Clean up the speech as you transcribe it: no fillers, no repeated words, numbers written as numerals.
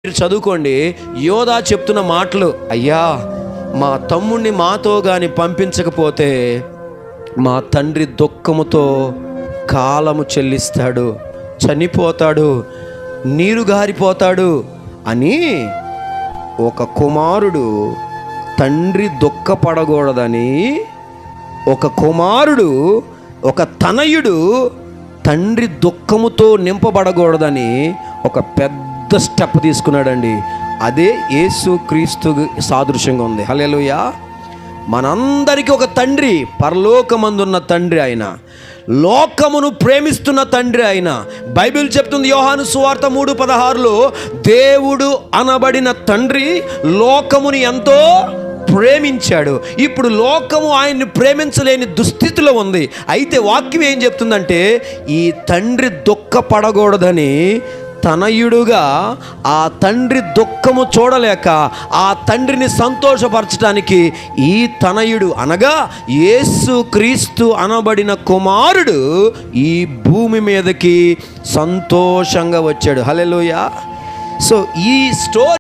మీరు చదువుకోండి. యోధా చెప్తున్న మాటలు, అయ్యా మా తమ్ముణ్ణి మాతో కానీ పంపించకపోతే మా తండ్రి దుఃఖముతో కాలము చెల్లిస్తాడు, చనిపోతాడు, నీరు గారిపోతాడు అని ఒక కుమారుడు తండ్రి దుఃఖపడకూడదని, ఒక కుమారుడు ఒక తనయుడు తండ్రి దుఃఖముతో నింపబడకూడదని ఒక పెద్ద స్టెప్ తీసుకున్నాడండి. అదే యేసు క్రీస్తు సాదృశ్యంగా ఉంది. హల్లెలూయా. మనందరికీ ఒక తండ్రి, పరలోకమందున్న తండ్రి ఆయన, లోకమును ప్రేమిస్తున్న తండ్రి ఆయన. బైబిల్ చెప్తుంది యోహాను సువార్త 3:16లో, దేవుడు అనబడిన తండ్రి లోకముని ఎంతో ప్రేమించాడు. ఇప్పుడు లోకము ఆయన్ని ప్రేమించలేని దుస్థితిలో ఉంది. అయితే వాక్యం ఏం చెప్తుందంటే, ఈ తండ్రి దుఃఖపడకూడదని తనయుడుగా ఆ తండ్రి దుఃఖము చూడలేక ఆ తండ్రిని సంతోషపరచడానికి ఈ తనయుడు అనగా యేసు క్రీస్తు అనబడిన కుమారుడు ఈ భూమి మీదకి సంతోషంగా వచ్చాడు. హల్లెలూయా. సో ఈ స్టోరీ